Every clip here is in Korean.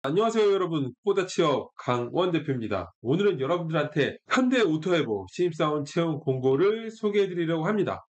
안녕하세요 여러분, 코다 취업 강원 대표입니다. 오늘은 여러분들한테 현대오토에보 신입사원 채용 공고를 소개해 드리려고 합니다.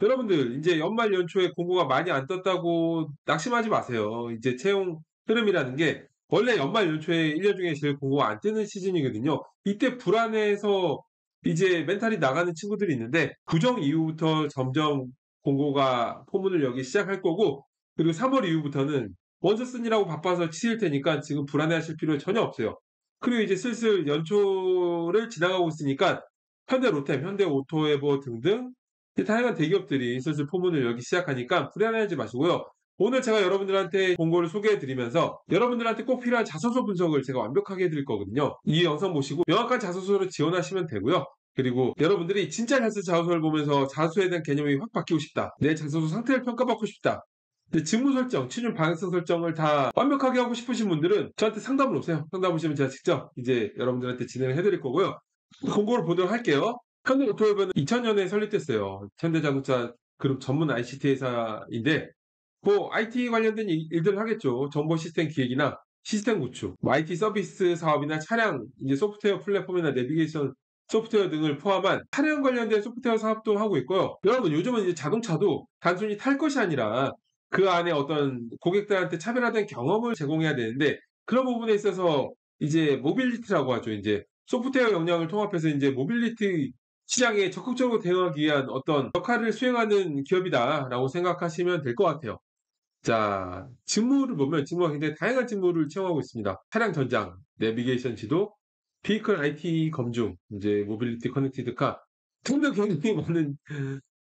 여러분들 이제 연말 연초에 공고가 많이 안 떴다고 낙심하지 마세요. 이제 채용 흐름이라는 게 원래 연말 연초에 1년 중에 제일 공고가 안 뜨는 시즌이거든요. 이때 불안해서 이제 멘탈이 나가는 친구들이 있는데 구정 이후부터 점점 공고가 포문을 열기 시작할 거고, 그리고 3월 이후부터는 원서 쓰느라고 바빠서 치일 테니까 지금 불안해하실 필요 전혀 없어요. 그리고 이제 슬슬 연초를 지나가고 있으니까 현대로템, 현대오토에버 등등 이제 다양한 대기업들이 슬슬 포문을 열기 시작하니까 불안해하지 마시고요. 오늘 제가 여러분들한테 공고를 소개해 드리면서 여러분들한테 꼭 필요한 자소서 분석을 제가 완벽하게 해 드릴 거거든요. 이 영상 보시고 명확한 자소서를 지원하시면 되고요. 그리고 여러분들이 진짜 잘 쓴 자소서를 보면서 자소서에 대한 개념이 확 바뀌고 싶다, 내 자소서 상태를 평가받고 싶다, 근데 직무 설정, 취준 방향성 설정을 다 완벽하게 하고 싶으신 분들은 저한테 상담을 오세요. 상담 오시면 제가 직접 이제 여러분들한테 진행을 해드릴 거고요. 공고를 보도록 할게요. 현대오토웨버는 2000년에 설립됐어요. 현대자동차 그룹 전문 ICT 회사인데, 뭐 IT 관련된 일들을 하겠죠. 정보 시스템 기획이나 시스템 구축, 뭐 IT 서비스 사업이나 차량 이제 소프트웨어 플랫폼이나 내비게이션 소프트웨어 등을 포함한 차량 관련된 소프트웨어 사업도 하고 있고요. 여러분 요즘은 이제 자동차도 단순히 탈 것이 아니라 그 안에 어떤 고객들한테 차별화된 경험을 제공해야 되는데, 그런 부분에 있어서 이제 모빌리티라고 하죠. 이제 소프트웨어 역량을 통합해서 이제 모빌리티 시장에 적극적으로 대응하기 위한 어떤 역할을 수행하는 기업이다라고 생각하시면 될 것 같아요. 자, 직무를 보면 직무가 굉장히 다양한 직무를 채용하고 있습니다. 차량 전장, 내비게이션 지도, 비이클 IT 검증, 이제 모빌리티 커넥티드 카 등등 굉장히 많은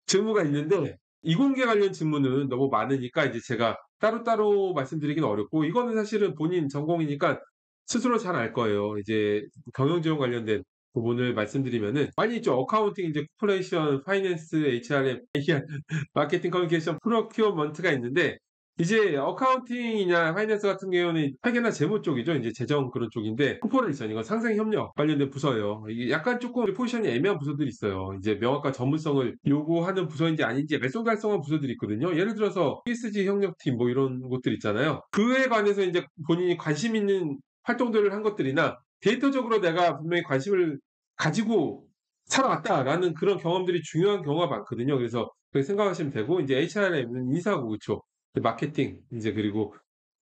직무가 있는데, 이공계 관련 직무는 너무 많으니까 이제 제가 따로따로 말씀드리기는 어렵고, 이거는 사실은 본인 전공이니까 스스로 잘 알 거예요. 이제 경영 지원 관련된 부분을 말씀드리면은 많이 있죠. 어카운팅, 이제 코퍼레이션, 파이낸스, HRM, AR, 마케팅, 커뮤니케이션, 프로큐어먼트가 있는데, 이제 어카운팅이나 파이낸스 같은 경우는 회계나 재무 쪽이죠. 이제 재정 그런 쪽인데, 코퍼레이션 이건 상생 협력 관련된 부서예요. 이게 약간 조금 포지션이 애매한 부서들이 있어요. 이제 명확한 전문성을 요구하는 부서인지 아닌지 매송달성한 부서들이 있거든요. 예를 들어서 PSG 협력팀 뭐 이런 곳들 있잖아요. 그에 관해서 이제 본인이 관심 있는 활동들을 한 것들이나 데이터적으로 내가 분명히 관심을 가지고 살아왔다라는 그런 경험들이 중요한 경우가 많거든요. 그래서 그렇게 생각하시면 되고, 이제 HRM은 인사고, 그쵸. 마케팅, 이제 그리고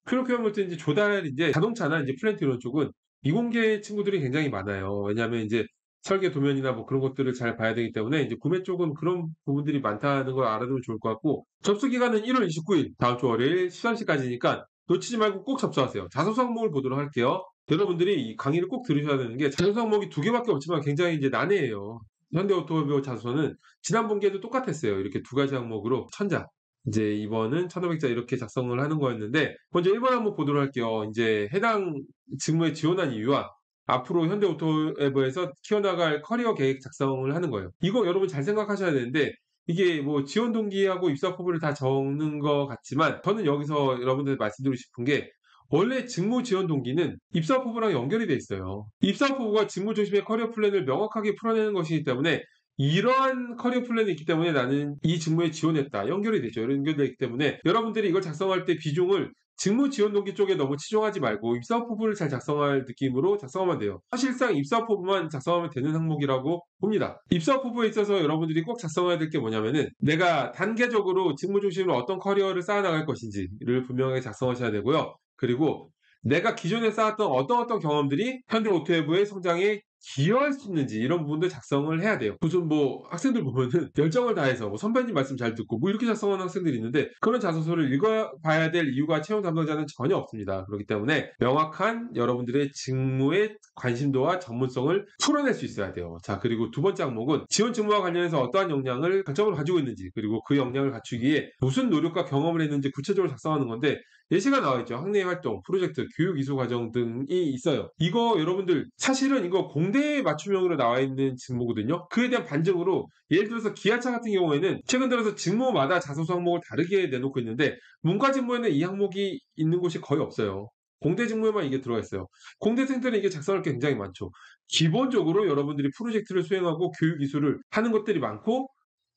프로큐어먼트 이제 조달, 이제 자동차나 이제 플랜트 이런 쪽은 이공계 친구들이 굉장히 많아요. 왜냐하면 이제 설계 도면이나 뭐 그런 것들을 잘 봐야 되기 때문에 이제 구매 쪽은 그런 부분들이 많다는 걸 알아두면 좋을 것 같고, 접수 기간은 1월 29일 다음 주 월요일 시상시까지니까 놓치지 말고 꼭 접수하세요. 자소서 항목을 보도록 할게요. 여러분들이 이 강의를 꼭 들으셔야 되는 게, 자소서 항목이 두 개밖에 없지만 굉장히 이제 난해해요. 현대오토모빌 자소서는 지난 분기에도 똑같았어요. 이렇게 두 가지 항목으로 천자, 이제 이번은 1,500자 이렇게 작성을 하는 거였는데, 먼저 1번 한번 보도록 할게요. 이제 해당 직무에 지원한 이유와 앞으로 현대오토에버에서 키워나갈 커리어 계획 작성을 하는 거예요. 이거 여러분 잘 생각하셔야 되는데, 이게 뭐 지원 동기하고 입사 포부를 다 적는 것 같지만, 저는 여기서 여러분들 말씀드리고 싶은 게, 원래 직무 지원 동기는 입사 포부랑 연결이 돼 있어요. 입사 포부가 직무 중심의 커리어 플랜을 명확하게 풀어내는 것이기 때문에, 이러한 커리어 플랜이 있기 때문에 나는 이 직무에 지원했다, 연결이 되죠. 연결되기 때문에 여러분들이 이걸 작성할 때 비중을 직무 지원 동기 쪽에 너무 치중하지 말고 입사 포부를 잘 작성할 느낌으로 작성하면 돼요. 사실상 입사 포부만 작성하면 되는 항목이라고 봅니다. 입사 포부에 있어서 여러분들이 꼭 작성해야 될 게 뭐냐면은, 내가 단계적으로 직무 중심으로 어떤 커리어를 쌓아나갈 것인지를 분명하게 작성하셔야 되고요. 그리고 내가 기존에 쌓았던 어떤 경험들이 현대오토웨브의 성장에 기여할 수 있는지, 이런 부분도 작성을 해야 돼요. 무슨 뭐 학생들 보면은 열정을 다해서 뭐 선배님 말씀 잘 듣고 뭐 이렇게 작성하는 학생들이 있는데, 그런 자소서를 읽어봐야 될 이유가 채용 담당자는 전혀 없습니다. 그렇기 때문에 명확한 여러분들의 직무의 관심도와 전문성을 풀어낼 수 있어야 돼요. 자, 그리고 두 번째 항목은 지원 직무와 관련해서 어떠한 역량을 강점을 가지고 있는지, 그리고 그 역량을 갖추기 위해 무슨 노력과 경험을 했는지 구체적으로 작성하는 건데, 예시가 나와 있죠. 학내 활동, 프로젝트, 교육 이수 과정 등이 있어요. 이거 여러분들 사실은 이거 공대에 맞춤형으로 나와 있는 직무거든요. 그에 대한 반증으로, 예를 들어서 기아차 같은 경우에는 최근 들어서 직무마다 자소서 항목을 다르게 내놓고 있는데, 문과 직무에는 이 항목이 있는 곳이 거의 없어요. 공대 직무에만 이게 들어가 있어요. 공대생들은 이게 작성할 게 굉장히 많죠. 기본적으로 여러분들이 프로젝트를 수행하고 교육 이수를 하는 것들이 많고,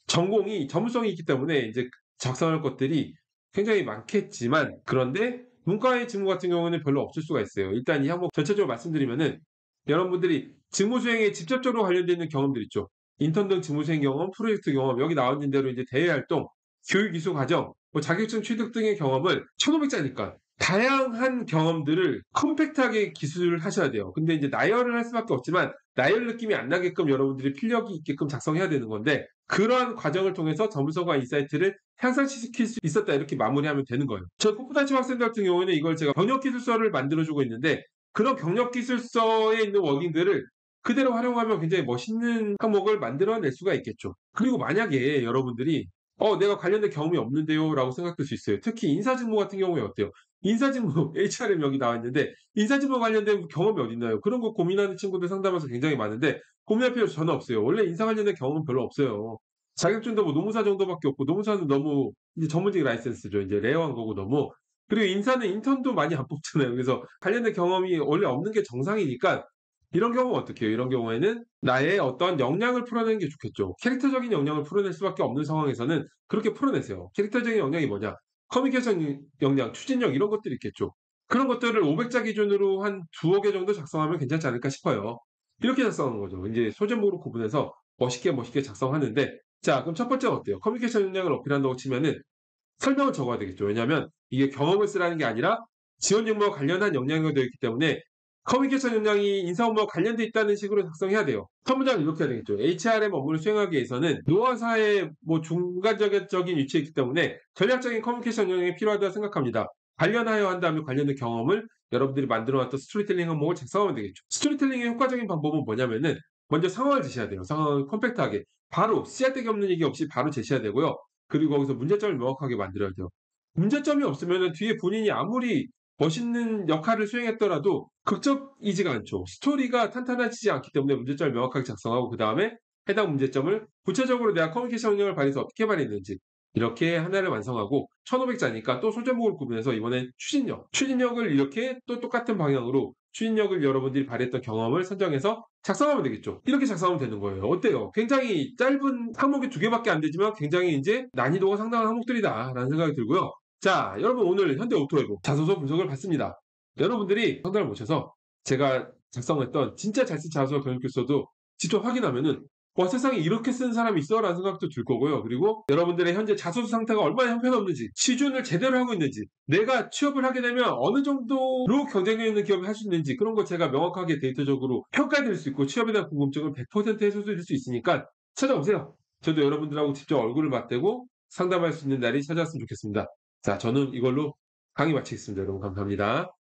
전공이 전문성이 있기 때문에 이제 작성할 것들이 굉장히 많겠지만, 그런데 문과의 직무 같은 경우는 별로 없을 수가 있어요. 일단 이 항목 전체적으로 말씀드리면은 여러분들이 직무 수행에 직접적으로 관련되어 있는 경험들 있죠. 인턴 등 직무 수행 경험, 프로젝트 경험, 여기 나와 있는 대로 이제 대외 활동, 교육 이수 과정, 뭐 자격증 취득 등의 경험을 1,500자니까 다양한 경험들을 컴팩트하게 기술을 하셔야 돼요. 근데 이제 나열을 할 수밖에 없지만 나열 느낌이 안 나게끔 여러분들이 필력이 있게끔 작성해야 되는 건데 그러한 과정을 통해서 전문성과 인사이트를 향상시킬 수 있었다 이렇게 마무리하면 되는 거예요. 저 컴퓨터치 학생들 같은 경우에는 이걸 제가 경력기술서를 만들어주고 있는데 그런 경력기술서에 있는 워딩들을 그대로 활용하면 굉장히 멋있는 항목을 만들어낼 수가 있겠죠. 그리고 만약에 여러분들이 내가 관련된 경험이 없는데요 라고 생각될 수 있어요. 특히 인사직무 같은 경우에 어때요? 인사직무 HRM 여기 나와 있는데 인사직무 관련된 경험이 어디 있나요? 그런 거 고민하는 친구들 상담하면서 굉장히 많은데 고민할 필요 전혀 없어요. 원래 인사 관련된 경험은 별로 없어요. 자격증도 뭐 노무사 정도밖에 없고 노무사는 너무 이제 전문직 라이센스죠. 이제 레어한 거고 너무. 그리고 인사는 인턴도 많이 안 뽑잖아요. 그래서 관련된 경험이 원래 없는 게 정상이니까 이런 경우는 어떻게 해요? 이런 경우에는 나의 어떤 역량을 풀어내는 게 좋겠죠. 캐릭터적인 역량을 풀어낼 수밖에 없는 상황에서는 그렇게 풀어내세요. 캐릭터적인 역량이 뭐냐? 커뮤니케이션 역량, 추진력 이런 것들이 있겠죠. 그런 것들을 500자 기준으로 한 2-5개 정도 작성하면 괜찮지 않을까 싶어요. 이렇게 작성하는 거죠. 이제 소제목으로 구분해서 멋있게 작성하는데 자, 그럼 첫 번째는 어때요? 커뮤니케이션 역량을 어필한다고 치면은 설명을 적어야 되겠죠. 왜냐하면 이게 경험을 쓰라는 게 아니라 지원 업무와 관련한 역량이 되어 있기 때문에 커뮤니케이션 역량이 인사 업무와 관련돼 있다는 식으로 작성해야 돼요. 첫 문장을 이렇게 해야 되겠죠. HRM 업무를 수행하기 위해서는 노화사의 뭐 중간적인 위치에 있기 때문에 전략적인 커뮤니케이션 역량이 필요하다고 생각합니다. 관련하여 한 다음에 관련된 경험을 여러분들이 만들어놨던 스토리텔링 항목을 작성하면 되겠죠. 스토리텔링의 효과적인 방법은 뭐냐면은 먼저 상황을 제시해야 돼요. 상황을 컴팩트하게. 바로 쓰잘데기 없는 얘기 없이 바로 제시해야 되고요. 그리고 거기서 문제점을 명확하게 만들어야 돼요. 문제점이 없으면은 뒤에 본인이 아무리 멋있는 역할을 수행했더라도 극적이지가 않죠. 스토리가 탄탄하지 않기 때문에 문제점을 명확하게 작성하고 그다음에 해당 문제점을 구체적으로 내가 커뮤니케이션 능력을 발휘해서 어떻게 발휘했는지 이렇게 하나를 완성하고 1,500자니까 또 소제목을 구분해서 이번엔 추진력을 이렇게 또 똑같은 방향으로 추진력을 여러분들이 발휘했던 경험을 선정해서 작성하면 되겠죠. 이렇게 작성하면 되는 거예요. 어때요? 굉장히 짧은 항목이 2개밖에 안 되지만 굉장히 이제 난이도가 상당한 항목들이다라는 생각이 들고요. 자, 여러분 오늘 현대 오토웨브 자소서 분석을 봤습니다. 여러분들이 상담을 모셔서 제가 작성했던 진짜 잘 쓴 자소서 경력교서도 직접 확인하면은 와, 세상에 이렇게 쓴 사람이 있어? 라는 생각도 들 거고요. 그리고 여러분들의 현재 자소서 상태가 얼마나 형편없는지, 시준을 제대로 하고 있는지, 내가 취업을 하게 되면 어느 정도로 경쟁력 있는 기업을 할 수 있는지 그런 걸 제가 명확하게 데이터적으로 평가해 드릴 수 있고 취업에 대한 궁금증을 100% 해소해 드릴 수 있으니까 찾아오세요. 저도 여러분들하고 직접 얼굴을 맞대고 상담할 수 있는 날이 찾아왔으면 좋겠습니다. 자, 저는 이걸로 강의 마치겠습니다. 여러분 감사합니다.